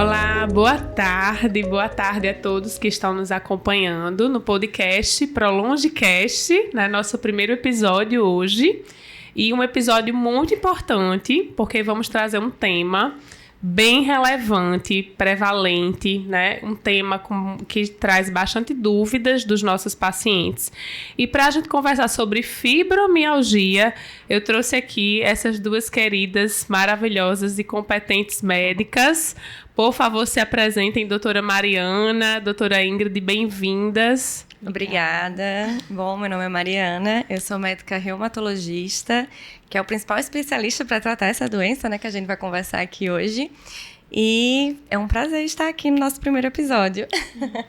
Olá, boa tarde a todos que estão nos acompanhando no podcast ProLongeCast, né, nosso primeiro episódio hoje. E um episódio muito importante, porque vamos trazer um tema bem relevante, prevalente, né? Um tema que traz bastante dúvidas dos nossos pacientes. E para a gente conversar sobre fibromialgia, eu trouxe aqui essas duas queridas, maravilhosas e competentes médicas. Por favor, se apresentem, doutora Mariana, doutora Ingrid, bem-vindas. Obrigada. Bom, meu nome é Mariana, eu sou médica reumatologista, que é o principal especialista para tratar essa doença, né, que a gente vai conversar aqui hoje. E é um prazer estar aqui no nosso primeiro episódio.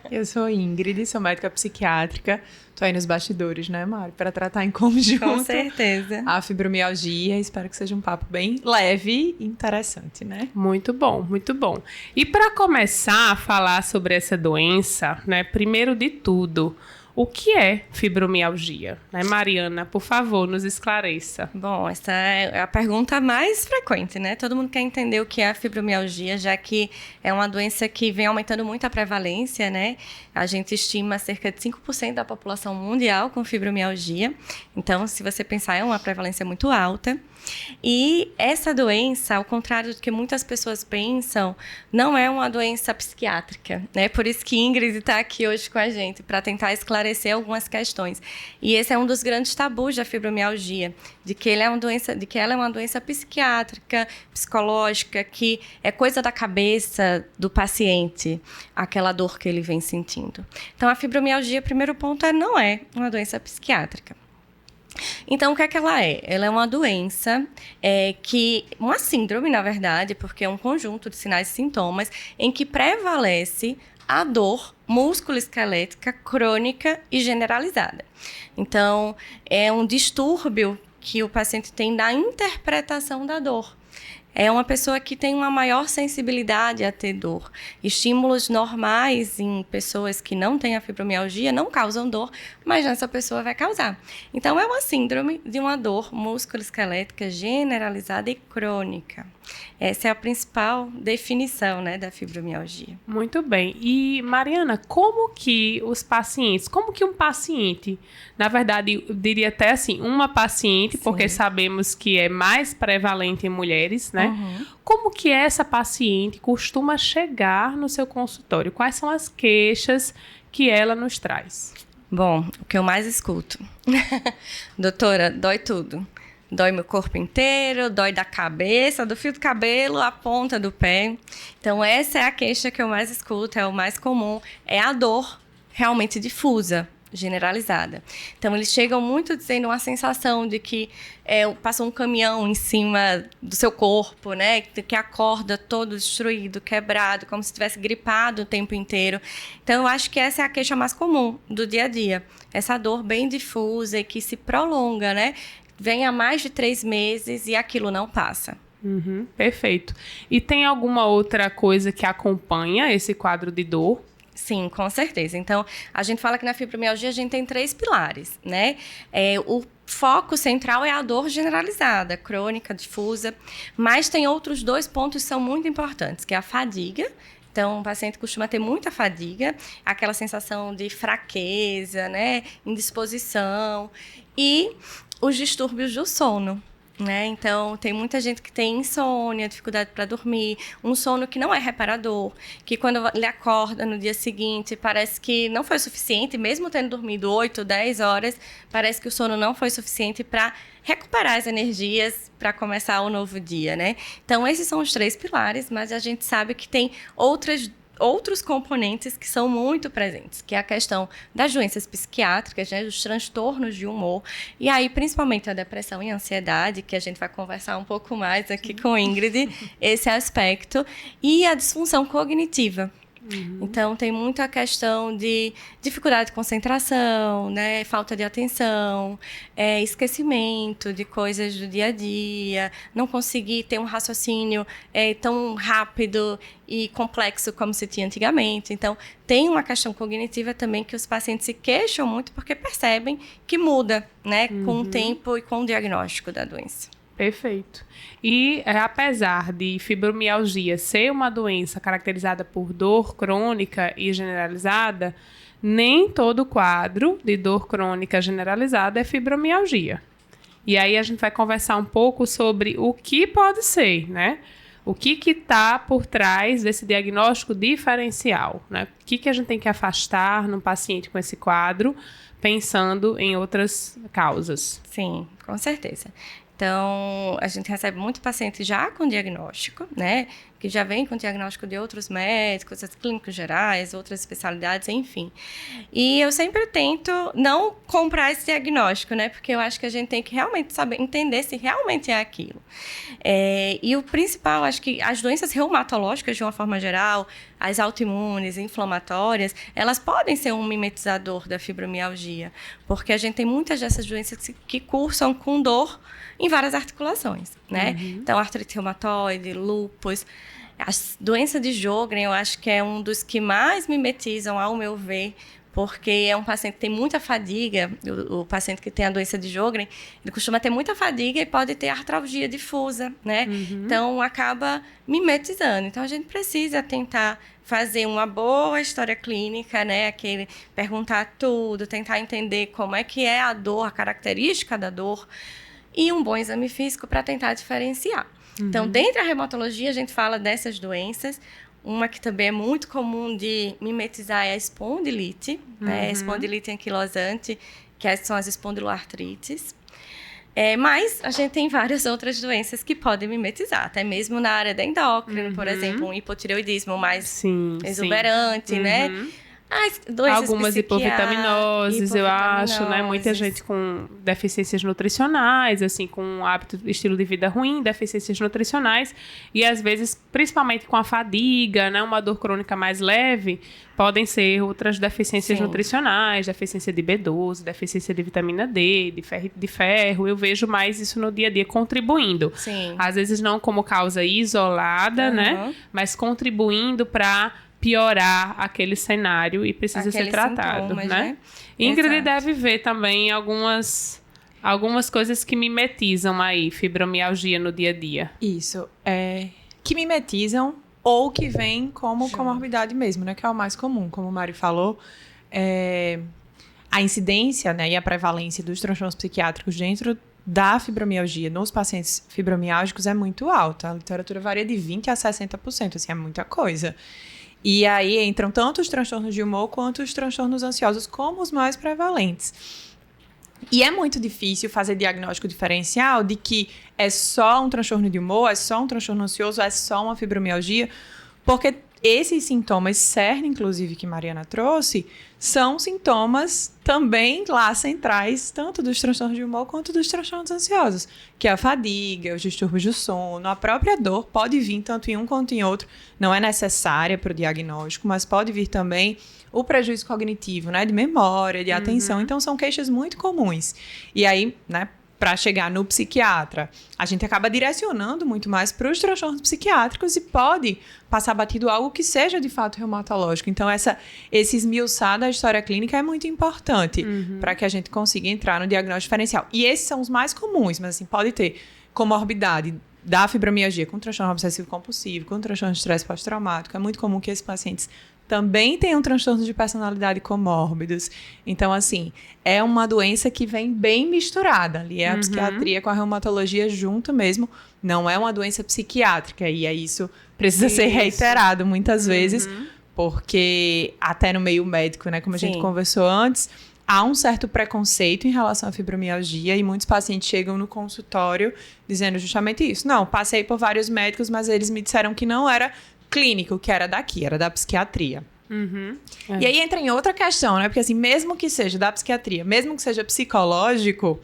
Eu sou Ingrid, sou médica psiquiátrica. Tô aí nos bastidores, né, Mari? Para tratar em conjunto. Com certeza. A fibromialgia. Espero que seja um papo bem leve e interessante, né? Muito bom, muito bom. E para começar a falar sobre essa doença, né, primeiro de tudo, o que é fibromialgia? Né, Mariana, por favor, nos esclareça. Bom, essa é a pergunta mais frequente, né? Todo mundo quer entender o que é a fibromialgia, já que é uma doença que vem aumentando muito a prevalência, né? A gente estima cerca de 5% da população mundial com fibromialgia. Então, se você pensar, é uma prevalência muito alta. E essa doença, ao contrário do que muitas pessoas pensam, não é uma doença psiquiátrica, né? Por isso que Ingrid está aqui hoje com a gente, para tentar esclarecer algumas questões. E esse é um dos grandes tabus da fibromialgia, de que ela é uma doença psiquiátrica, psicológica, que é coisa da cabeça do paciente, aquela dor que ele vem sentindo. Então, a fibromialgia, primeiro ponto, não é uma doença psiquiátrica. Então, o que é que ela é? Ela é uma doença, uma síndrome, na verdade, porque é um conjunto de sinais e sintomas em que prevalece a dor músculo-esquelética crônica e generalizada. Então, é um distúrbio que o paciente tem na interpretação da dor. É uma pessoa que tem uma maior sensibilidade a ter dor. Estímulos normais em pessoas que não têm a fibromialgia não causam dor, mas nessa pessoa vai causar. Então, é uma síndrome de uma dor músculo-esquelética generalizada e crônica. Essa é a principal definição, né, da fibromialgia. Muito bem. E, Mariana, como que um paciente, na verdade, eu diria até assim, uma paciente, sim, porque sabemos que é mais prevalente em mulheres, né? Uhum. Como que essa paciente costuma chegar no seu consultório? Quais são as queixas que ela nos traz? Bom, o que eu mais escuto. Doutora, dói tudo. Dói meu corpo inteiro, dói da cabeça, do fio do cabelo, a ponta do pé. Então, essa é a queixa que eu mais escuto, é o mais comum. É a dor realmente difusa, generalizada. Então, eles chegam muito dizendo uma sensação de que passou um caminhão em cima do seu corpo, né? Que acorda todo destruído, quebrado, como se estivesse gripado o tempo inteiro. Então, eu acho que essa é a queixa mais comum do dia a dia. Essa dor bem difusa e que se prolonga, né? Vem há mais de 3 meses e aquilo não passa. Uhum, perfeito. E tem alguma outra coisa que acompanha esse quadro de dor? Sim, com certeza. Então, a gente fala que na fibromialgia a gente tem 3 pilares, né? O foco central é a dor generalizada, crônica, difusa, mas tem outros 2 pontos que são muito importantes, que é a fadiga. Então, o paciente costuma ter muita fadiga, aquela sensação de fraqueza, né? Indisposição e os distúrbios do sono, né? Então, tem muita gente que tem insônia, dificuldade para dormir, um sono que não é reparador, que quando ele acorda no dia seguinte, parece que não foi suficiente, mesmo tendo dormido 8, 10 horas, parece que o sono não foi suficiente para recuperar as energias para começar o novo dia, né? Então, esses são os 3 pilares, mas a gente sabe que tem outros componentes que são muito presentes, que é a questão das doenças psiquiátricas, né, dos transtornos de humor, e aí principalmente a depressão e a ansiedade, que a gente vai conversar um pouco mais aqui com Ingrid, esse aspecto, e a disfunção cognitiva. Uhum. Então, tem muito a questão de dificuldade de concentração, né? Falta de atenção, esquecimento de coisas do dia a dia, não conseguir ter um raciocínio tão rápido e complexo como se tinha antigamente. Então, tem uma questão cognitiva também que os pacientes se queixam muito porque percebem que muda, né? Com o tempo e com o diagnóstico da doença. Perfeito. E apesar de fibromialgia ser uma doença caracterizada por dor crônica e generalizada, nem todo quadro de dor crônica generalizada é fibromialgia. E aí a gente vai conversar um pouco sobre o que pode ser, né? O que está por trás desse diagnóstico diferencial, né? O que a gente tem que afastar num paciente com esse quadro, pensando em outras causas. Sim, com certeza. Então, a gente recebe muito paciente já com diagnóstico, né? Que já vem com diagnóstico de outros médicos, clínicos gerais, outras especialidades, enfim. E eu sempre tento não comprar esse diagnóstico, né? Porque eu acho que a gente tem que realmente saber, entender se realmente é aquilo. E o principal, acho que as doenças reumatológicas, de uma forma geral, as autoimunes, inflamatórias, elas podem ser um mimetizador da fibromialgia, porque a gente tem muitas dessas doenças que cursam com dor em várias articulações, né? Então, artrite reumatoide, lúpus. A doença de Sjögren, eu acho que é um dos que mais mimetizam, ao meu ver, porque é um paciente que tem muita fadiga. O paciente que tem a doença de Sjögren, ele costuma ter muita fadiga e pode ter artralgia difusa, né? Então, acaba mimetizando. Então, a gente precisa tentar fazer uma boa história clínica, né? Perguntar tudo, tentar entender como é que é a dor, a característica da dor, e um bom exame físico para tentar diferenciar. Então, dentro da reumatologia, a gente fala dessas doenças. Uma que também é muito comum de mimetizar é a espondilite, né? A espondilite anquilosante, que são as espondiloartrites. Mas a gente tem várias outras doenças que podem mimetizar, até mesmo na área da endócrina, por exemplo, um hipotireoidismo mais exuberante, né? Algumas hipovitaminoses, eu acho, né? Muita gente com deficiências nutricionais, assim, com um estilo de vida ruim, deficiências nutricionais, e às vezes, principalmente com a fadiga, né? Uma dor crônica mais leve, podem ser outras deficiências nutricionais, deficiência de B12, deficiência de vitamina D, de ferro. Eu vejo mais isso no dia a dia contribuindo. Sim. Às vezes não como causa isolada, né? Mas contribuindo para piorar aquele cenário e precisa ser tratado, né? Ingrid Exato. deve ver também algumas coisas que mimetizam aí fibromialgia no dia a dia. Isso, que mimetizam ou que vêm como comorbidade mesmo, né? Que é o mais comum, como o Mari falou. A incidência, né, e a prevalência dos transtornos psiquiátricos dentro da fibromialgia nos pacientes fibromiálgicos é muito alta. A literatura varia de 20% a 60%, assim, é muita coisa. E aí entram tanto os transtornos de humor quanto os transtornos ansiosos como os mais prevalentes. E é muito difícil fazer diagnóstico diferencial de que é só um transtorno de humor, é só um transtorno ansioso, é só uma fibromialgia, porque esses sintomas cerne, inclusive, que Mariana trouxe, são sintomas também lá centrais, tanto dos transtornos de humor quanto dos transtornos ansiosos, que é a fadiga, os distúrbios do sono, a própria dor pode vir tanto em um quanto em outro, não é necessária para o diagnóstico, mas pode vir também o prejuízo cognitivo, né, de memória, de atenção, então são queixas muito comuns. E aí, né, para chegar no psiquiatra, a gente acaba direcionando muito mais para os transtornos psiquiátricos e pode passar batido algo que seja de fato reumatológico. Então, esse esmiuçar da história clínica é muito importante para que a gente consiga entrar no diagnóstico diferencial. E esses são os mais comuns, mas assim, pode ter comorbidade da fibromialgia com transtorno obsessivo-compulsivo, com transtorno de estresse pós-traumático. É muito comum que esses pacientes também tenham transtornos de personalidade comórbidos. Então, assim, é uma doença que vem bem misturada. Ali é a psiquiatria com a reumatologia junto mesmo. Não é uma doença psiquiátrica. E isso precisa ser reiterado muitas vezes, porque até no meio médico, né, como a gente conversou antes, há um certo preconceito em relação à fibromialgia e muitos pacientes chegam no consultório dizendo justamente isso. Não, passei por vários médicos, mas eles me disseram que não era clínico, que era daqui, era da psiquiatria. E aí entra em outra questão, né? Porque assim, mesmo que seja da psiquiatria, mesmo que seja psicológico,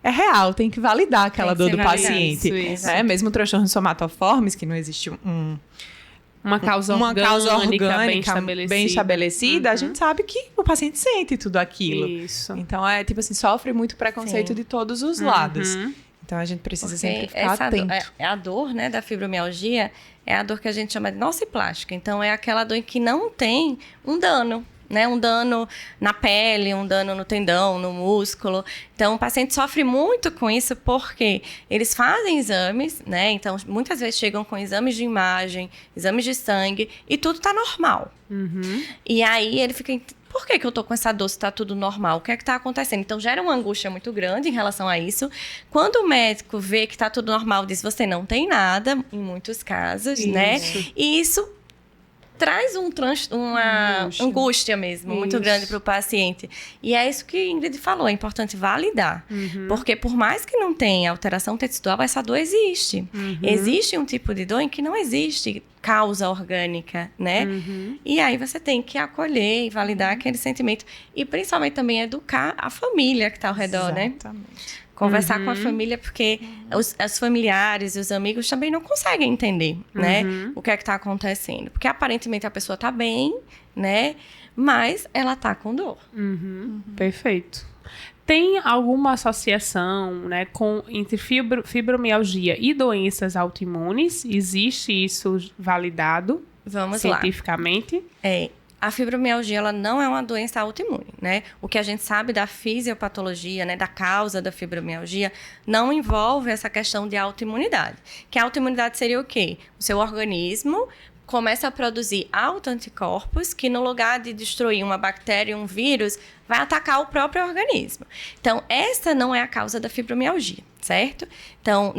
é real, tem que validar aquela dor do paciente. Isso. Né? Mesmo transtornos somatoformes, que não existe uma causa orgânica bem estabelecida, a gente sabe que o paciente sente tudo aquilo. Isso. Então, tipo assim, sofre muito preconceito de todos os lados. Então, a gente precisa sempre ficar atento. A dor, né, da fibromialgia é a dor que a gente chama de nociplástica. Então, é aquela dor que não tem um dano, né? Um dano na pele, um dano no tendão, no músculo. Então, o paciente sofre muito com isso porque eles fazem exames, né? Então, muitas vezes chegam com exames de imagem, exames de sangue, e tudo está normal. E aí, ele fica... Por que eu tô com essa dor se tá tudo normal? O que é que tá acontecendo? Então, gera uma angústia muito grande em relação a isso. Quando o médico vê que tá tudo normal, diz, você não tem nada, em muitos casos, né? E isso traz uma angústia mesmo, muito grande para o paciente. E é isso que a Ingrid falou, é importante validar. Porque por mais que não tenha alteração tecidual, essa dor existe. Existe um tipo de dor em que não existe causa orgânica, né? E aí você tem que acolher e validar aquele sentimento. E principalmente também educar a família que está ao redor, né? Conversar com a família, porque os familiares e os amigos também não conseguem entender, né? O que é que está acontecendo. Porque aparentemente a pessoa está bem, né? Mas ela está com dor. Perfeito. Tem alguma associação, né, entre fibromialgia e doenças autoimunes? Existe isso validado cientificamente? A fibromialgia, ela não é uma doença autoimune, né? O que a gente sabe da fisiopatologia, né, da causa da fibromialgia, não envolve essa questão de autoimunidade. Que a autoimunidade seria o quê? O seu organismo começa a produzir autoanticorpos que, no lugar de destruir uma bactéria, um vírus, vai atacar o próprio organismo. Então, essa não é a causa da fibromialgia, certo? Então,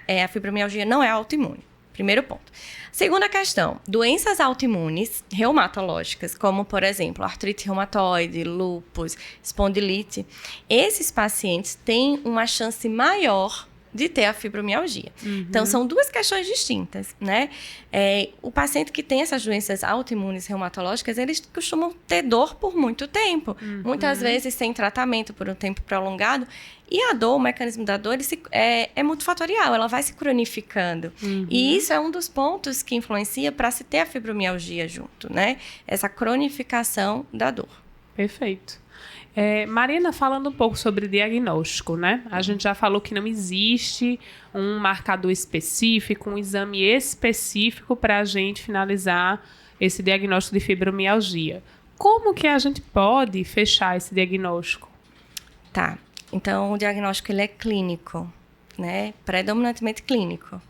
a fibromialgia não é autoimune. Primeiro ponto. Segunda questão, doenças autoimunes reumatológicas, como, por exemplo, artrite reumatoide, lúpus, espondilite, esses pacientes têm uma chance maior de ter a fibromialgia. Então, são duas questões distintas, né? O paciente que tem essas doenças autoimunes reumatológicas, eles costumam ter dor por muito tempo. Muitas vezes sem tratamento por um tempo prolongado. E a dor, o mecanismo da dor, é multifatorial, ela vai se cronificando. E isso é um dos pontos que influencia para se ter a fibromialgia junto, né? Essa cronificação da dor. Perfeito. Marina, falando um pouco sobre diagnóstico, né? A gente já falou que não existe um marcador específico, um exame específico para a gente finalizar esse diagnóstico de fibromialgia. Como que a gente pode fechar esse diagnóstico? Tá. Então, o diagnóstico ele é clínico, né? Predominantemente clínico.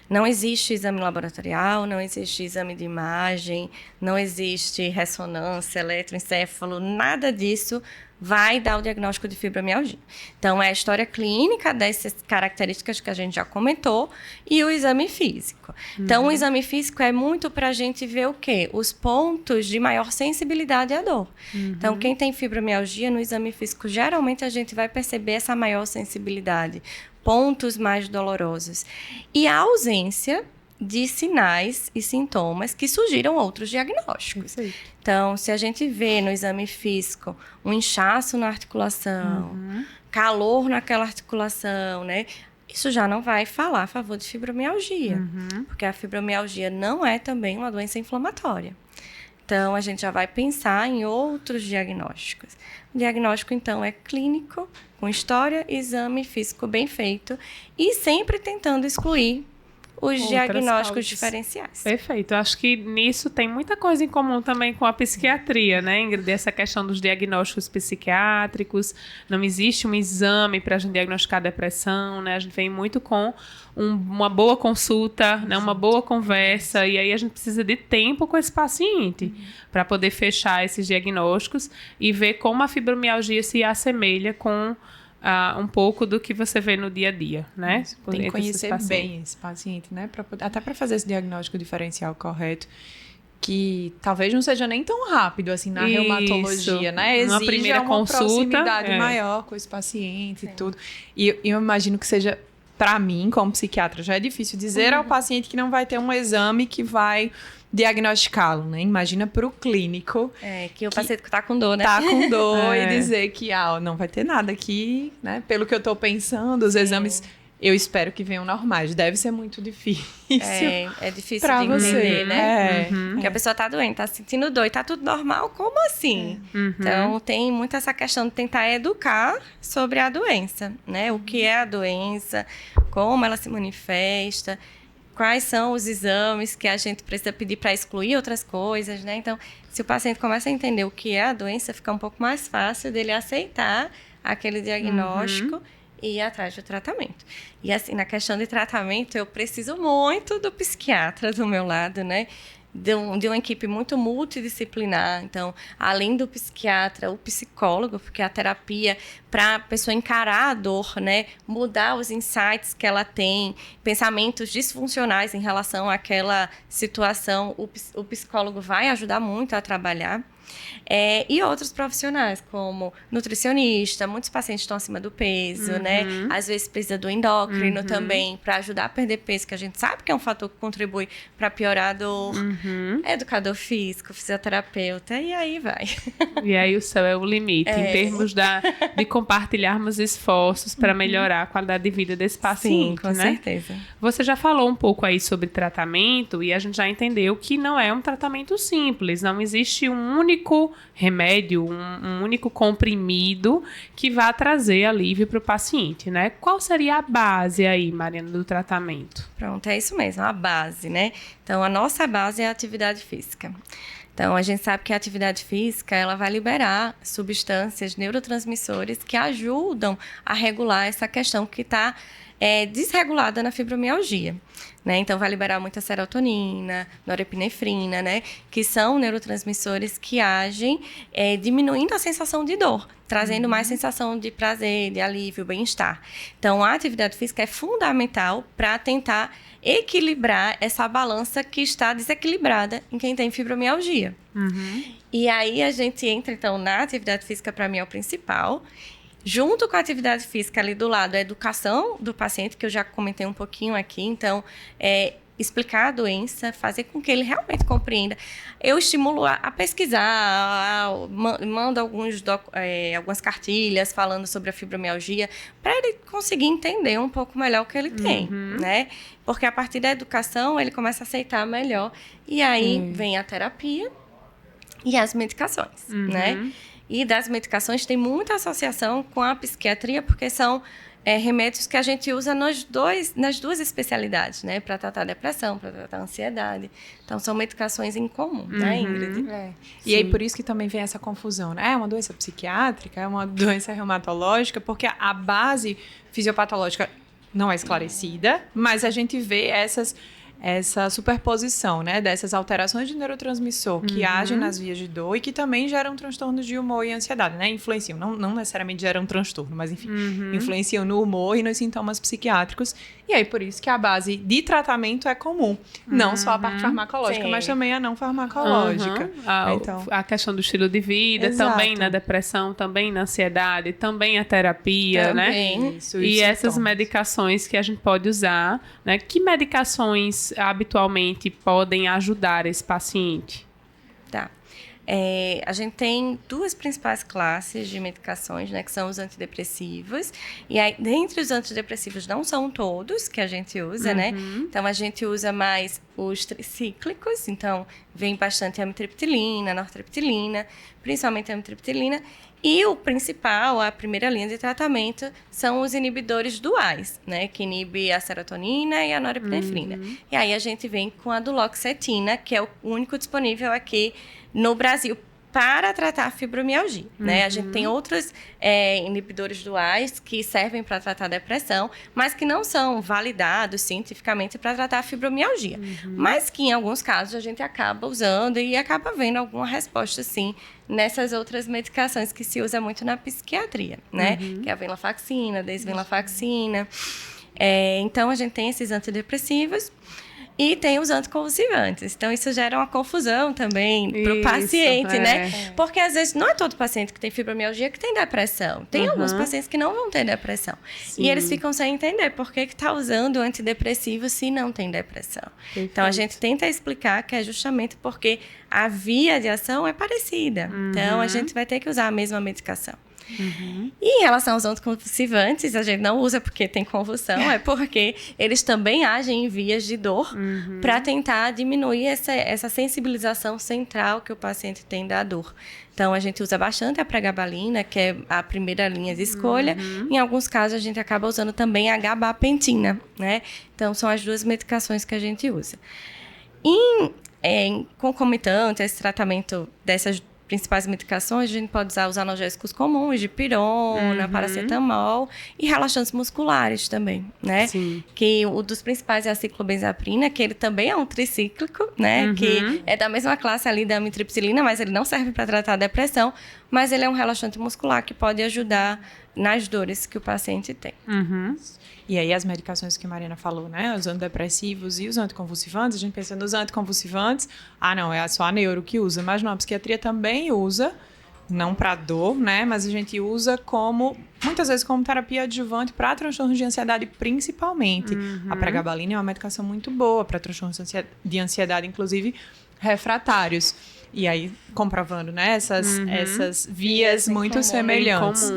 Não existe exame laboratorial, não existe exame de imagem, não existe ressonância, eletroencefalo, nada disso vai dar o diagnóstico de fibromialgia. Então, é a história clínica dessas características que a gente já comentou e o exame físico. Então, o exame físico é muito para a gente ver o quê? Os pontos de maior sensibilidade à dor. Então, quem tem fibromialgia, no exame físico, geralmente a gente vai perceber essa maior sensibilidade, pontos mais dolorosos. E a ausência de sinais e sintomas que sugiram outros diagnósticos. Então, se a gente vê no exame físico um inchaço na articulação, calor naquela articulação, né? Isso já não vai falar a favor de fibromialgia, porque a fibromialgia não é também uma doença inflamatória. Então, a gente já vai pensar em outros diagnósticos. O diagnóstico, então, é clínico, com história, exame físico bem feito e sempre tentando excluir os diagnósticos diferenciais. Perfeito. Eu acho que nisso tem muita coisa em comum também com a psiquiatria, né, Ingrid? Essa questão dos diagnósticos psiquiátricos. Não existe um exame para a gente diagnosticar depressão, né? A gente vem muito com uma boa consulta, né? Uma boa conversa. E aí a gente precisa de tempo com esse paciente para poder fechar esses diagnósticos e ver como a fibromialgia se assemelha com um pouco do que você vê no dia a dia, né? Tem que conhecer bem esse paciente, né? Até para fazer esse diagnóstico diferencial correto, que talvez não seja nem tão rápido assim na reumatologia, né? Exige uma proximidade maior com esse paciente e tudo. E eu imagino que seja, para mim, como psiquiatra, já é difícil dizer ao paciente que não vai ter um exame que vai diagnosticá-lo, né? Imagina para o clínico. Que o paciente está com dor, né? Tá com dor e dizer que não vai ter nada aqui, né? Pelo que eu estou pensando, os exames, eu espero que venham normais. Deve ser muito difícil. É difícil de entender, né? Porque a pessoa tá doente, tá sentindo dor e tá tudo normal, como assim? Então, tem muito essa questão de tentar educar sobre a doença, né? O que é a doença, como ela se manifesta, quais são os exames que a gente precisa pedir para excluir outras coisas, né? Então, se o paciente começa a entender o que é a doença, fica um pouco mais fácil dele aceitar aquele diagnóstico e ir atrás do tratamento. E assim, na questão de tratamento, eu preciso muito do psiquiatra do meu lado, né? De uma equipe muito multidisciplinar. Então, além do psiquiatra, o psicólogo, porque a terapia, para a pessoa encarar a dor, né, mudar os insights que ela tem, pensamentos disfuncionais em relação àquela situação, o psicólogo vai ajudar muito a trabalhar. E outros profissionais, como nutricionista, muitos pacientes estão acima do peso, né? Às vezes precisa do endócrino também, para ajudar a perder peso, que a gente sabe que é um fator que contribui para piorar a dor. Educador físico, fisioterapeuta, e aí vai. E aí o céu é o limite, em termos de compartilharmos esforços para melhorar a qualidade de vida desse paciente, com certeza. Você já falou um pouco aí sobre tratamento e a gente já entendeu que não é um tratamento simples, não existe um único remédio, um único comprimido que vá trazer alívio para o paciente, né? Qual seria a base aí, Mariana, do tratamento? Pronto, é isso mesmo, a base, né? Então, a nossa base é a atividade física. Então, a gente sabe que a atividade física, ela vai liberar substâncias, neurotransmissores que ajudam a regular essa questão que está desregulada na fibromialgia. Né? Então, vai liberar muita serotonina, norepinefrina, né? Que são neurotransmissores que agem diminuindo a sensação de dor, trazendo mais sensação de prazer, de alívio, bem-estar. Então, a atividade física é fundamental para tentar equilibrar essa balança que está desequilibrada em quem tem fibromialgia. E aí, a gente entra, então, na atividade física, para mim, é o principal. Junto com a atividade física ali do lado, a educação do paciente, que eu já comentei um pouquinho aqui. Então, explicar a doença, fazer com que ele realmente compreenda. Eu estimulo a pesquisar, mando algumas cartilhas falando sobre a fibromialgia, para ele conseguir entender um pouco melhor o que ele tem, né? Porque a partir da educação, ele começa a aceitar melhor. E aí vem a terapia e as medicações, né? E das medicações tem muita associação com a psiquiatria, porque são remédios que a gente usa nas duas especialidades, né? Para tratar a depressão, para tratar a ansiedade. Então, são medicações em comum, né, Ingrid? E aí, por isso que também vem essa confusão, né? É uma doença psiquiátrica, é uma doença reumatológica, porque a base fisiopatológica não é esclarecida, mas a gente vê essa superposição, né, dessas alterações de neurotransmissor que agem nas vias de dor e que também geram transtornos de humor e ansiedade, né? Influenciam, não necessariamente geram transtorno, mas enfim, influenciam no humor e nos sintomas psiquiátricos. E aí, por isso que a base de tratamento é comum. Não só a parte farmacológica, mas também a não farmacológica. Então, a questão do estilo de vida, também na depressão, também na ansiedade, também a terapia, né? E essas medicações que a gente pode usar, né? Que medicações habitualmente podem ajudar esse paciente? Tá. A gente tem duas principais classes de medicações, né, que são os antidepressivos. E aí, dentre os antidepressivos, não são todos que a gente usa, né? Então, a gente usa mais os tricíclicos. Então, vem bastante amitriptilina, nortriptilina, principalmente a amitriptilina. E o principal, a primeira linha de tratamento, são os inibidores duais, né? Que inibe a serotonina e a norepinefrina. E aí a gente vem com a duloxetina, que é o único disponível aqui no Brasil para tratar a fibromialgia, né? A gente tem outros inibidores duais que servem para tratar a depressão, mas que não são validados cientificamente para tratar a fibromialgia. Mas que, em alguns casos, a gente acaba usando e acaba vendo alguma resposta, sim, nessas outras medicações que se usa muito na psiquiatria, né? Que é a venlafaxina, desvenlafaxina. Então, a gente tem esses antidepressivos. E tem os anticonvulsivantes. Então, isso gera uma confusão também para o paciente, né? Porque, às vezes, não é todo paciente que tem fibromialgia que tem depressão. Tem alguns pacientes que não vão ter depressão. Sim. E eles ficam sem entender por que está usando antidepressivo se não tem depressão. Perfeito. Então, a gente tenta explicar que é justamente porque a via de ação é parecida. Então, a gente vai ter que usar a mesma medicação. E em relação aos anticonvulsivantes, a gente não usa porque tem convulsão, é porque eles também agem em vias de dor para tentar diminuir essa sensibilização central que o paciente tem da dor. Então, a gente usa bastante a pregabalina, que é a primeira linha de escolha. Em alguns casos, a gente acaba usando também a gabapentina, né? Então, são as duas medicações que a gente usa. Em concomitante a esse tratamento dessas principais medicações, a gente pode usar os analgésicos comuns, dipirona, paracetamol e relaxantes musculares também, né? Sim. Que um dos principais é a ciclobenzaprina, que ele também é um tricíclico, né? Que é da mesma classe ali da amitriptilina, mas ele não serve para tratar a depressão, mas ele é um relaxante muscular que pode ajudar nas dores que o paciente tem. E aí as medicações que a Mariana falou, né? Os antidepressivos e os anticonvulsivantes, a gente pensa nos anticonvulsivantes, não, é só a neuro que usa, mas não, a psiquiatria também usa, não para dor, né? Mas a gente usa muitas vezes como terapia adjuvante para transtornos de ansiedade, principalmente. A pregabalina é uma medicação muito boa para transtornos de ansiedade, inclusive refratários. E aí, comprovando, né? Essas vias muito semelhantes.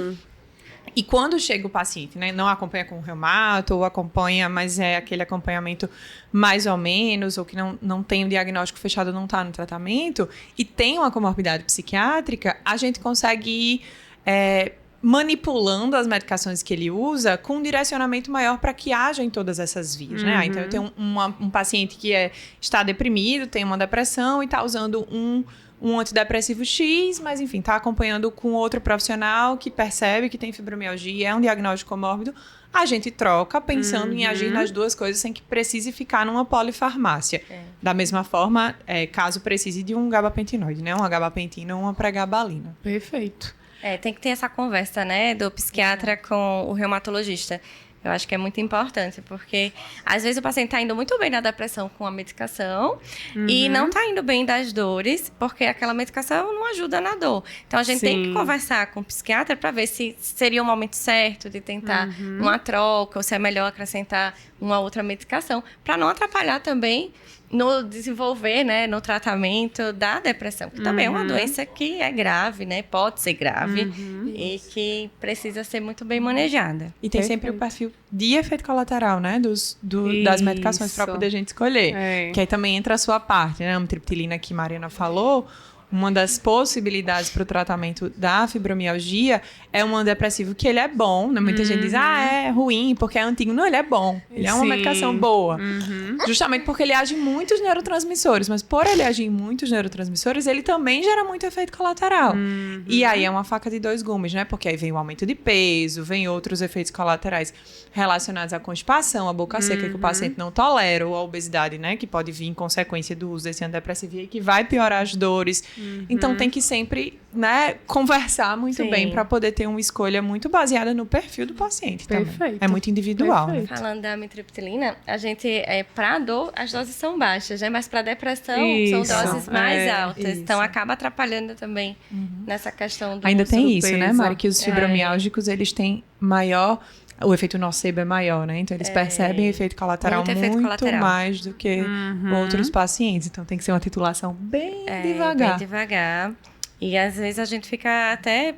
E quando chega o paciente, né, não acompanha com o reumato, ou acompanha, mas é aquele acompanhamento mais ou menos, ou que não tem o diagnóstico fechado, não está no tratamento, e tem uma comorbidade psiquiátrica, a gente consegue ir manipulando as medicações que ele usa com um direcionamento maior para que haja em todas essas vias, né? Então, eu tenho um paciente que está deprimido, tem uma depressão e está usando um antidepressivo X, mas enfim, está acompanhando com outro profissional que percebe que tem fibromialgia, é um diagnóstico comórbido, a gente troca pensando em agir nas duas coisas sem que precise ficar numa polifarmácia. Da mesma forma, caso precise de um gabapentinoide, né? Uma gabapentina ou uma pregabalina. Perfeito. Tem que ter essa conversa, né, do psiquiatra com o reumatologista. Eu acho que é muito importante, porque às vezes o paciente está indo muito bem na depressão com a medicação e não está indo bem das dores, porque aquela medicação não ajuda na dor. Então, a gente tem que conversar com o psiquiatra para ver se seria o momento certo de tentar uma troca, ou se é melhor acrescentar uma outra medicação, para não atrapalhar também no desenvolver, né, no tratamento da depressão, que também é uma doença que é grave, né, pode ser grave e que precisa ser muito bem manejada. E tem sempre o perfil de efeito colateral, né, das medicações para poder a gente escolher, que aí também entra a sua parte, né, a amitriptilina que a Mariana falou. Uma das possibilidades para o tratamento da fibromialgia é um antidepressivo que ele é bom, né? Muita gente diz, é ruim porque é antigo. Não, ele é bom. Ele é uma medicação boa. Justamente porque ele age em muitos neurotransmissores. Mas por ele agir em muitos neurotransmissores, ele também gera muito efeito colateral. E aí é uma faca de dois gumes, né? Porque aí vem o aumento de peso, vem outros efeitos colaterais relacionados à constipação, à boca seca que o paciente não tolera, ou à obesidade, né? Que pode vir em consequência do uso desse antidepressivo e que vai piorar as dores. Então tem que sempre, né, conversar muito bem para poder ter uma escolha muito baseada no perfil do paciente também. É muito individual. Né? Falando da amitriptilina, a gente, para dor, as doses são baixas, né? Mas para depressão são doses mais altas. Então acaba atrapalhando também nessa questão do Ainda uso tem do isso, peso. né, Mari? Que os fibromiálgicos, eles têm maior... O efeito nocebo é maior, né? Então, eles percebem efeito colateral muito mais do que outros pacientes. Então, tem que ser uma titulação bem devagar. Bem devagar. E, às vezes, a gente fica até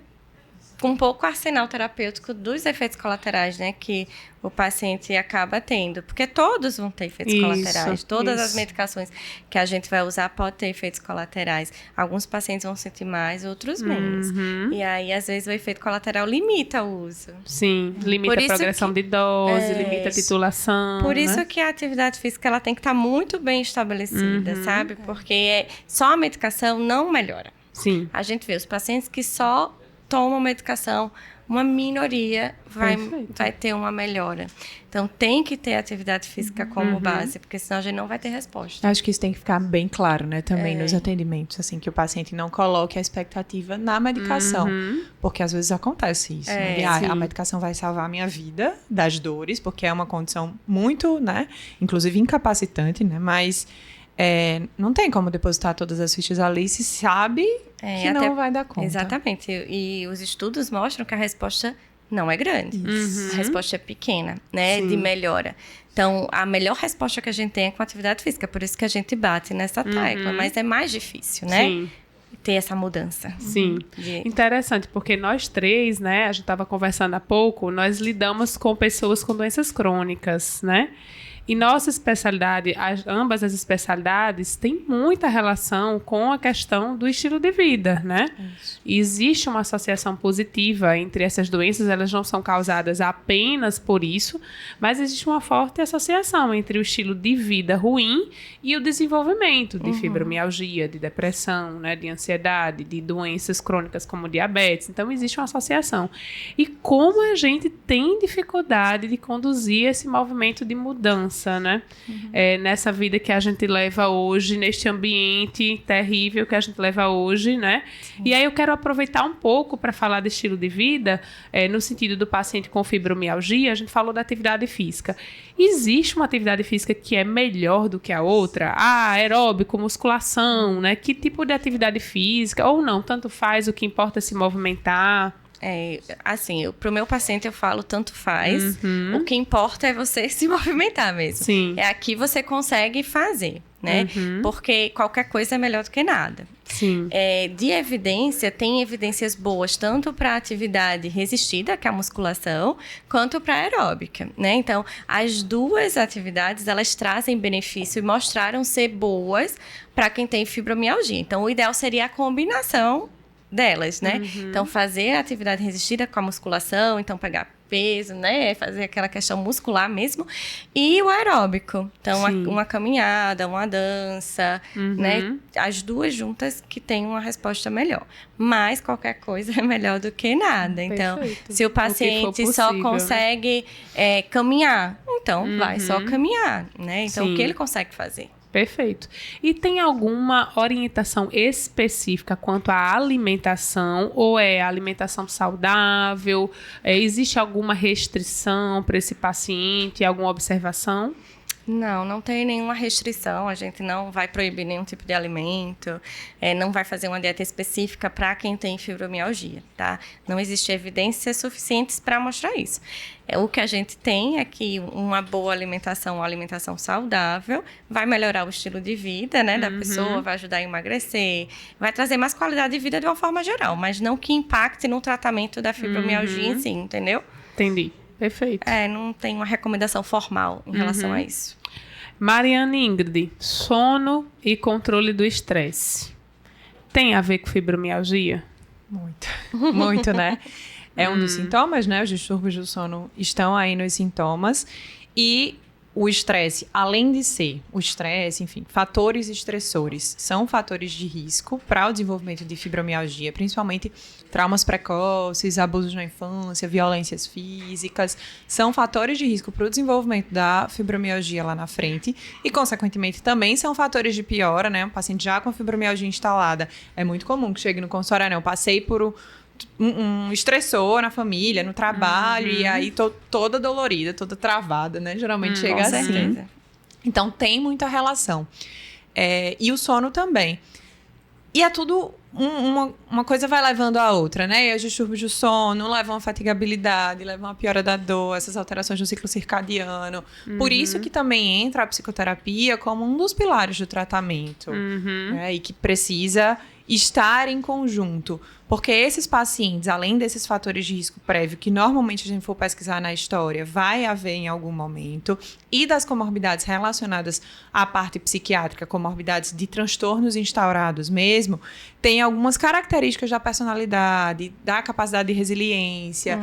com um pouco arsenal terapêutico dos efeitos colaterais, né? Que o paciente acaba tendo. Porque todos vão ter efeitos colaterais. Todas as medicações que a gente vai usar podem ter efeitos colaterais. Alguns pacientes vão sentir mais, outros menos. E aí, às vezes, o efeito colateral limita o uso. Sim, limita a progressão de dose, limita a titulação. Por isso que a atividade física ela tem que estar muito bem estabelecida, sabe? Porque só a medicação não melhora. Sim. A gente vê os pacientes que só tomam medicação, uma minoria vai ter uma melhora. Então, tem que ter atividade física como base, porque senão a gente não vai ter resposta. Acho que isso tem que ficar bem claro, né? Também nos atendimentos, assim, que o paciente não coloque a expectativa na medicação. Porque às vezes acontece isso, né? A medicação vai salvar a minha vida das dores, porque é uma condição muito, né? Inclusive incapacitante, né? Mas... não tem como depositar todas as fichas ali se sabe que não vai dar conta. Exatamente. E os estudos mostram que a resposta não é grande. A resposta é pequena, né? De melhora. Então, a melhor resposta que a gente tem é com atividade física. Por isso que a gente bate nessa tecla. Mas é mais difícil, né? Sim. ter essa mudança. Sim, interessante, porque nós três, né, a gente estava conversando há pouco, nós lidamos com pessoas com doenças crônicas, né? E nossa especialidade, ambas as especialidades, têm muita relação com a questão do estilo de vida, né? E existe uma associação positiva entre essas doenças, elas não são causadas apenas por isso, mas existe uma forte associação entre o estilo de vida ruim e o desenvolvimento de fibromialgia, de depressão, né, de ansiedade, de doenças crônicas como diabetes. Então, existe uma associação. E como a gente tem dificuldade de conduzir esse movimento de mudança, né? Nessa vida que a gente leva hoje, neste ambiente terrível que a gente leva hoje, né? Sim. E aí eu quero aproveitar um pouco para falar de estilo de vida, no sentido do paciente com fibromialgia. A gente falou da atividade física. Existe uma atividade física que é melhor do que a outra? Aeróbico, musculação, né? Que tipo de atividade física? Ou não, tanto faz, o que importa é se movimentar. Assim, pro meu paciente eu falo tanto faz, o que importa é você se movimentar mesmo. Sim. É aqui você consegue fazer, né? Porque qualquer coisa é melhor do que nada. Sim. De evidência, tem evidências boas tanto para atividade resistida, que é a musculação, quanto para aeróbica, né? Então, as duas atividades, elas trazem benefício e mostraram ser boas para quem tem fibromialgia. Então, o ideal seria a combinação delas, né? Então, fazer a atividade resistida com a musculação, então pegar peso, né? Fazer aquela questão muscular mesmo. E o aeróbico. Então, uma caminhada, uma dança, né? As duas juntas que tem uma resposta melhor. Mas qualquer coisa é melhor do que nada. Então, se o paciente só consegue caminhar, então vai só caminhar, né? Então, o que ele consegue fazer? Perfeito. E tem alguma orientação específica quanto à alimentação? Ou é alimentação saudável? Existe alguma restrição para esse paciente? Alguma observação? Não tem nenhuma restrição. A gente não vai proibir nenhum tipo de alimento, não vai fazer uma dieta específica para quem tem fibromialgia, tá? Não existe evidências suficientes para mostrar isso. O que a gente tem é que uma boa alimentação, uma alimentação saudável, vai melhorar o estilo de vida, né, da pessoa, vai ajudar a emagrecer, vai trazer mais qualidade de vida de uma forma geral, mas não que impacte no tratamento da fibromialgia em si, entendeu? Entendi. Perfeito. Não tem uma recomendação formal em relação a isso. Mariana e Ingrid, sono e controle do estresse. Tem a ver com fibromialgia? Muito. Muito, né? É um dos sintomas, né? Os distúrbios do sono estão aí nos sintomas. E o estresse, além de ser o estresse, enfim, fatores estressores, são fatores de risco para o desenvolvimento de fibromialgia, principalmente traumas precoces, abusos na infância, violências físicas, são fatores de risco para o desenvolvimento da fibromialgia lá na frente e, consequentemente, também são fatores de piora, né? Um paciente já com a fibromialgia instalada, é muito comum que chegue no consultório, né? Eu passei por um estressor na família, no trabalho, e aí toda dolorida, toda travada, né? Geralmente chega assim. Certeza. Então, tem muita relação. E o sono também. E é tudo... Uma coisa vai levando a outra, né? E os distúrbios do sono levam a fatigabilidade, levam a piora da dor, essas alterações no ciclo circadiano. Por isso que também entra a psicoterapia como um dos pilares do tratamento. Né? E que precisa estar em conjunto. Porque esses pacientes, além desses fatores de risco prévio, que normalmente a gente for pesquisar na história, vai haver em algum momento, e das comorbidades relacionadas à parte psiquiátrica, comorbidades de transtornos instaurados mesmo, tem algumas características da personalidade, da capacidade de resiliência,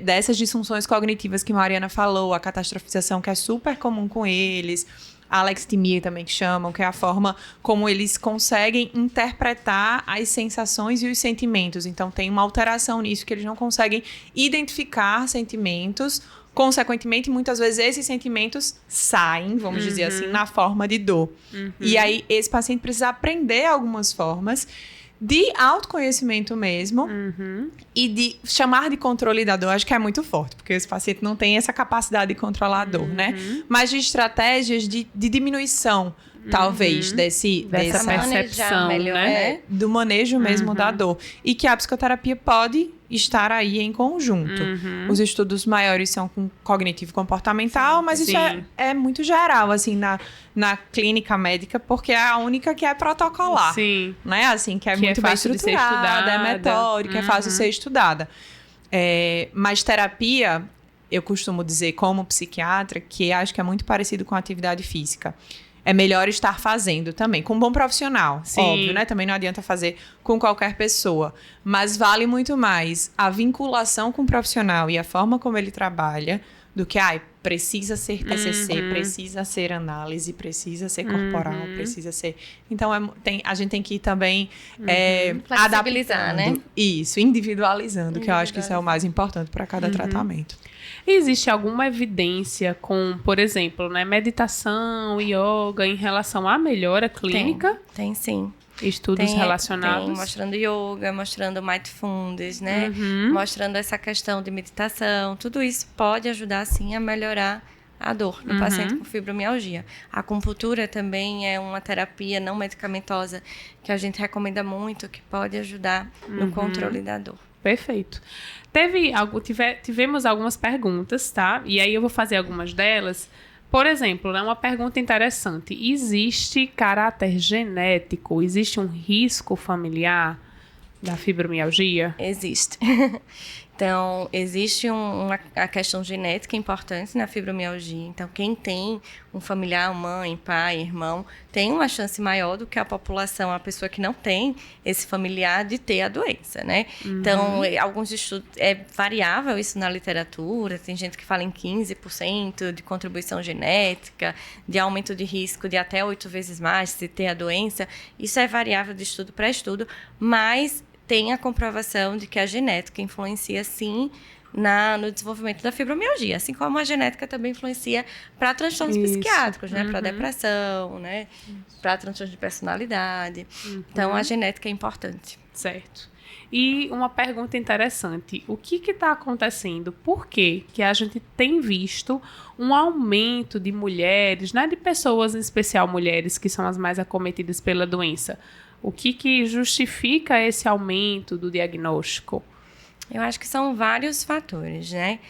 dessas disfunções cognitivas que Mariana falou, a catastrofização que é super comum com eles, a alexithymia também que chamam, que é a forma como eles conseguem interpretar as sensações e os sentimentos. Então, tem uma alteração nisso, que eles não conseguem identificar sentimentos. Consequentemente, muitas vezes esses sentimentos saem, vamos dizer assim, na forma de dor. E aí, esse paciente precisa aprender algumas formas de autoconhecimento mesmo e de chamar de controle da dor. Acho que é muito forte, porque esse paciente não tem essa capacidade de controlar a dor, né? Mas de estratégias de diminuição talvez, dessa percepção, melhor, né? do manejo mesmo da dor. E que a psicoterapia pode estar aí em conjunto. Os estudos maiores são com cognitivo-comportamental, mas isso é muito geral, assim, na clínica médica, porque é a única que é protocolar. Sim. Né? Assim, que é Que muito é bem fácil de ser estruturada, é estudada. metódica, é fácil de ser estudada. Mas terapia, eu costumo dizer como psiquiatra, que acho que é muito parecido com a atividade física. É melhor estar fazendo também, com um bom profissional, Sim. óbvio, né? Também não adianta fazer com qualquer pessoa. Mas vale muito mais a vinculação com o profissional e a forma como ele trabalha do que, precisa ser TCC, precisa ser análise, precisa ser corporal, precisa ser... Então, a gente tem que ir também flexibilizar, adaptando. né? Isso, individualizando, que eu acho que isso é o mais importante para cada tratamento. Existe alguma evidência com, por exemplo, né, meditação, yoga, em relação à melhora clínica? Tem sim. Estudos relacionados? Tem, mostrando yoga, mostrando mindfulness, né? Mostrando essa questão de meditação. Tudo isso pode ajudar, sim, a melhorar a dor no paciente com fibromialgia. A acupuntura também é uma terapia não medicamentosa que a gente recomenda muito, que pode ajudar no controle da dor. Perfeito. Tivemos algumas perguntas, tá? E aí eu vou fazer algumas delas. Por exemplo, né, uma pergunta interessante. Existe caráter genético? Existe um risco familiar da fibromialgia? Existe. Então, existe a questão genética importante na fibromialgia. Então, quem tem um familiar, mãe, pai, irmão, tem uma chance maior do que a população, a pessoa que não tem esse familiar, de ter a doença, né? Então, alguns estudos, é variável isso na literatura, tem gente que fala em 15% de contribuição genética, de aumento de risco de até 8 vezes mais se ter a doença. Isso é variável de estudo para estudo, mas tem a comprovação de que a genética influencia, sim, no desenvolvimento da fibromialgia, assim como a genética também influencia para transtornos psiquiátricos, né? Para depressão, né? Para transtornos de personalidade. Então, a genética é importante. Certo. E uma pergunta interessante. O que está acontecendo? Por que a gente tem visto um aumento de mulheres, né? De pessoas, em especial mulheres, que são as mais acometidas pela doença? O que justifica esse aumento do diagnóstico? Eu acho que são vários fatores, né?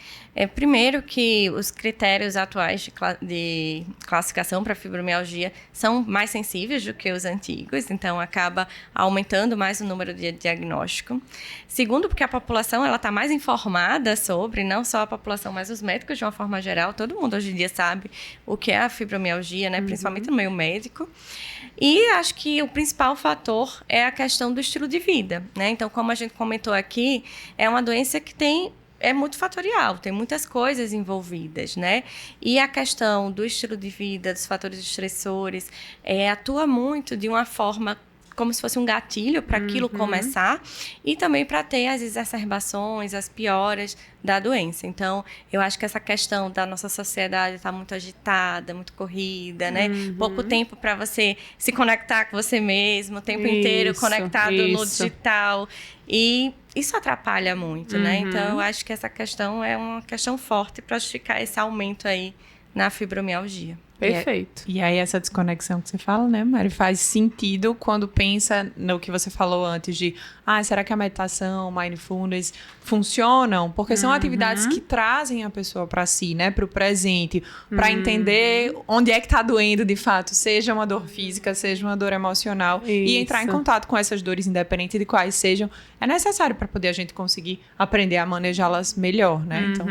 Primeiro que os critérios atuais de classificação para fibromialgia são mais sensíveis do que os antigos, então acaba aumentando mais o número de diagnóstico. Segundo, porque a população está mais informada sobre, não só a população, mas os médicos de uma forma geral. Todo mundo hoje em dia sabe o que é a fibromialgia, né? Principalmente no meio médico. E acho que o principal fator é a questão do estilo de vida, né? Então, como a gente comentou aqui, é uma doença que é multifatorial, tem muitas coisas envolvidas, né? E a questão do estilo de vida, dos fatores estressores, atua muito de uma forma como se fosse um gatilho para aquilo começar e também para ter as exacerbações, as pioras da doença. Então, eu acho que essa questão da nossa sociedade está muito agitada, muito corrida, né? Pouco tempo para você se conectar com você mesmo, o tempo inteiro conectado no digital. E isso atrapalha muito, né? Então, eu acho que essa questão é uma questão forte para justificar esse aumento aí na fibromialgia. Perfeito. E aí essa desconexão que você fala, né, Mari, faz sentido quando pensa no que você falou antes de, será que a meditação, mindfulness funcionam? Porque são atividades que trazem a pessoa para si, né, para o presente, para entender onde é que está doendo de fato, seja uma dor física, seja uma dor emocional, e entrar em contato com essas dores, independente de quais sejam, é necessário para poder a gente conseguir aprender a manejá-las melhor, né? Então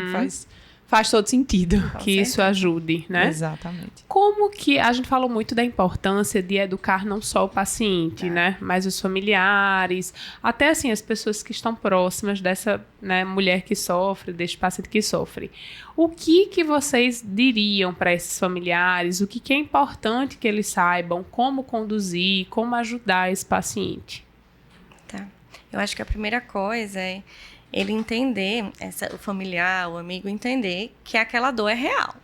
faz todo sentido. Que isso ajude, né? Exatamente. Como que a gente falou muito da importância de educar não só o paciente, né? Mas os familiares, até assim as pessoas que estão próximas dessa, né, mulher que sofre, desse paciente que sofre. O que vocês diriam para esses familiares? O que é importante que eles saibam? Como conduzir? Como ajudar esse paciente? Tá. Eu acho que a primeira coisa é ele entender, o familiar, o amigo, entender que aquela dor é real.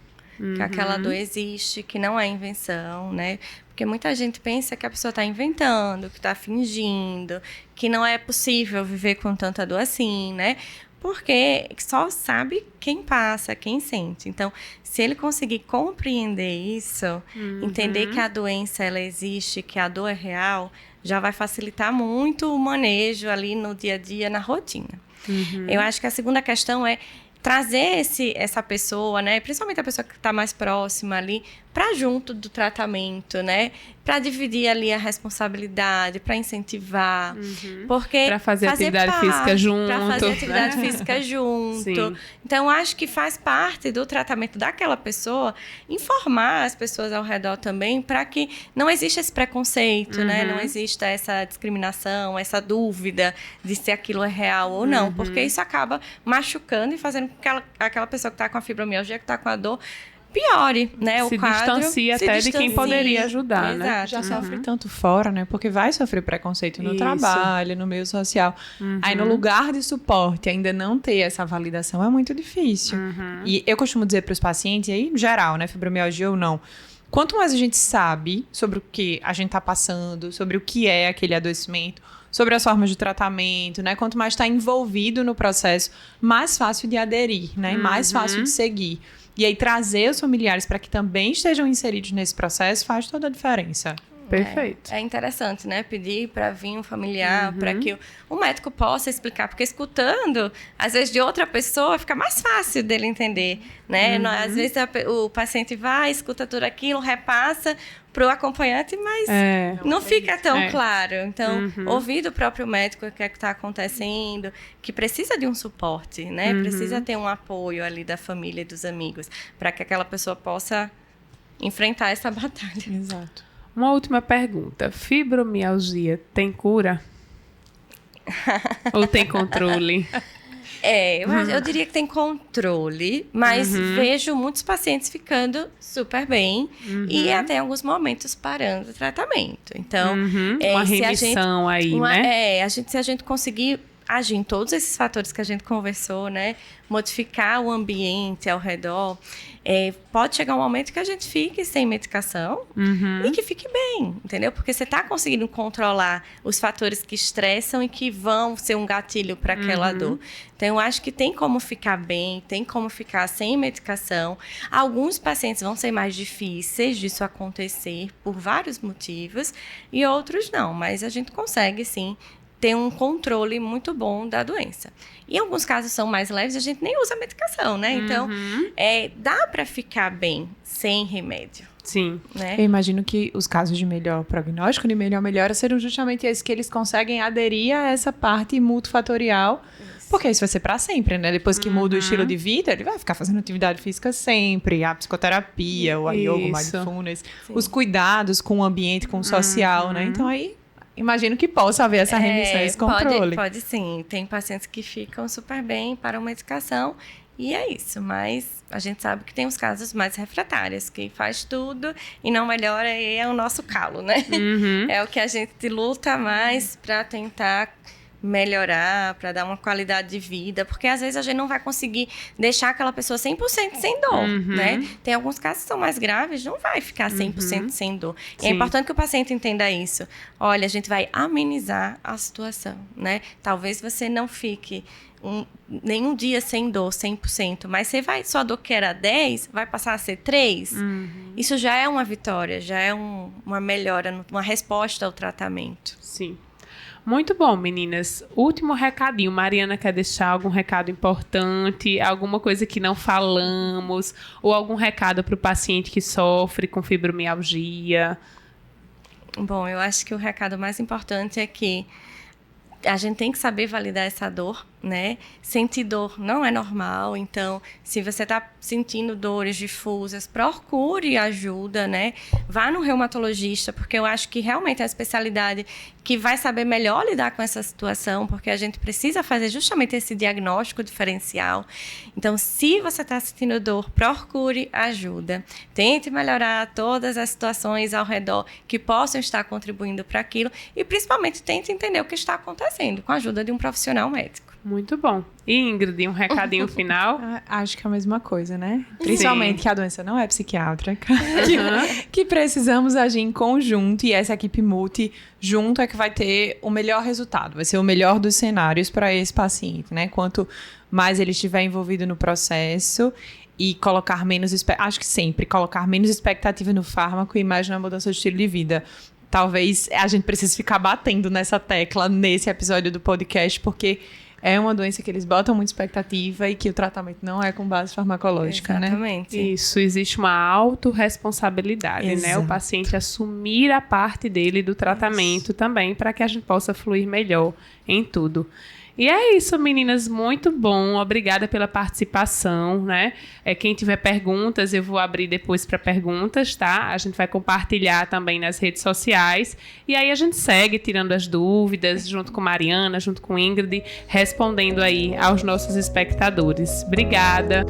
Que aquela dor existe, que não é invenção, né? Porque muita gente pensa que a pessoa está inventando, que está fingindo, que não é possível viver com tanta dor assim, né? porque só sabe quem passa, quem sente. Então, se ele conseguir compreender isso, entender que a doença ela existe, que a dor é real, já vai facilitar muito o manejo ali no dia a dia, na rotina. Eu acho que a segunda questão é trazer essa pessoa, né, principalmente a pessoa que está mais próxima ali, para junto do tratamento, né, para dividir ali a responsabilidade, para incentivar, porque para fazer atividade física junto, para fazer atividade física junto. Sim. Então acho que faz parte do tratamento daquela pessoa informar as pessoas ao redor também, para que não exista esse preconceito, né, não exista essa discriminação, essa dúvida de se aquilo é real ou não, porque isso acaba machucando e fazendo com que aquela pessoa que está com a fibromialgia, que está com a dor, piore, né? Se o quadro distancia até de quem poderia ajudar, né? Exato. Já sofre tanto fora, né? Porque vai sofrer preconceito no trabalho, no meio social. Aí, no lugar de suporte, ainda não ter essa validação é muito difícil. E eu costumo dizer para os pacientes, e aí, em geral, né? Fibromialgia ou não, quanto mais a gente sabe sobre o que a gente está passando, sobre o que é aquele adoecimento, sobre as formas de tratamento, né? Quanto mais está envolvido no processo, mais fácil de aderir, né? Mais fácil de seguir. E aí, trazer os familiares para que também estejam inseridos nesse processo faz toda a diferença. Perfeito. É interessante, né? Pedir para vir um familiar, para que o médico possa explicar, porque escutando, às vezes, de outra pessoa, fica mais fácil dele entender, né? Às vezes, o paciente vai, escuta tudo aquilo, repassa para o acompanhante, mas não fica tão claro. Então, ouvir do próprio médico o que é que está acontecendo, que precisa de um suporte, né? Precisa ter um apoio ali da família e dos amigos, para que aquela pessoa possa enfrentar essa batalha. Exato. Uma última pergunta. Fibromialgia tem cura? Ou tem controle? Eu diria que tem controle, mas vejo muitos pacientes ficando super bem e até em alguns momentos parando o tratamento. Então, uma remissão né? Se a gente conseguir agir em todos esses fatores que a gente conversou, né? Modificar o ambiente ao redor, pode chegar um momento que a gente fique sem medicação e que fique bem, entendeu? Porque você está conseguindo controlar os fatores que estressam e que vão ser um gatilho para aquela dor. Então, eu acho que tem como ficar bem, tem como ficar sem medicação. Alguns pacientes vão ser mais difíceis disso acontecer por vários motivos e outros não, mas a gente consegue, sim, ter um controle muito bom da doença. Em alguns casos são mais leves, a gente nem usa medicação, né? Então, dá para ficar bem sem remédio. Sim. Né? Eu imagino que os casos de melhor prognóstico, de melhor melhora, serão justamente esses que eles conseguem aderir a essa parte multifatorial, porque isso vai ser para sempre, né? Depois que muda o estilo de vida, ele vai ficar fazendo atividade física sempre, a psicoterapia, o yoga, o mindfulness, os cuidados com o ambiente, com o social, né? Então, aí, imagino que possa haver essa remissão, esse controle. Pode sim. Tem pacientes que ficam super bem para a medicação e é isso. Mas a gente sabe que tem os casos mais refratários, que faz tudo e não melhora e é o nosso calo, né? É o que a gente luta mais para tentar melhorar, para dar uma qualidade de vida, porque às vezes a gente não vai conseguir deixar aquela pessoa 100% sem dor, né? Tem alguns casos que são mais graves, não vai ficar 100% sem dor. E é importante que o paciente entenda isso. Olha, a gente vai amenizar a situação, né? Talvez você não fique nenhum dia sem dor, 100%, mas sua dor que era 10, vai passar a ser 3. Isso já é uma vitória, já é uma melhora, uma resposta ao tratamento. Sim. Muito bom, meninas. Último recadinho. Mariana quer deixar algum recado importante, alguma coisa que não falamos, ou algum recado para o paciente que sofre com fibromialgia? Bom, eu acho que o recado mais importante é que a gente tem que saber validar essa dor, né? Sentir dor não é normal, então, se você está sentindo dores difusas, procure ajuda, né? Vá no reumatologista, porque eu acho que realmente é a especialidade que vai saber melhor lidar com essa situação, porque a gente precisa fazer justamente esse diagnóstico diferencial. Então, se você está sentindo dor, procure ajuda. Tente melhorar todas as situações ao redor que possam estar contribuindo para aquilo e, principalmente, tente entender o que está acontecendo com a ajuda de um profissional médico. Muito bom. E Ingrid, um recadinho final? Acho que é a mesma coisa, né? Principalmente que a doença não é psiquiátrica. Uhum. que precisamos agir em conjunto e essa equipe multi junto é que vai ter o melhor resultado. Vai ser o melhor dos cenários para esse paciente, né? Quanto mais ele estiver envolvido no processo e colocar menos... Acho que sempre colocar menos expectativa no fármaco e mais na mudança de estilo de vida. Talvez a gente precise ficar batendo nessa tecla nesse episódio do podcast, porque é uma doença que eles botam muita expectativa e que o tratamento não é com base farmacológica, Exatamente. né? Isso, existe uma autorresponsabilidade, né? Exato. O paciente assumir a parte dele do tratamento também, para que a gente possa fluir melhor em tudo. E é isso, meninas, muito bom. Obrigada pela participação, né? Quem tiver perguntas, eu vou abrir depois para perguntas, tá? A gente vai compartilhar também nas redes sociais. E aí a gente segue tirando as dúvidas, junto com Mariana, junto com Ingrid, respondendo aí aos nossos espectadores. Obrigada!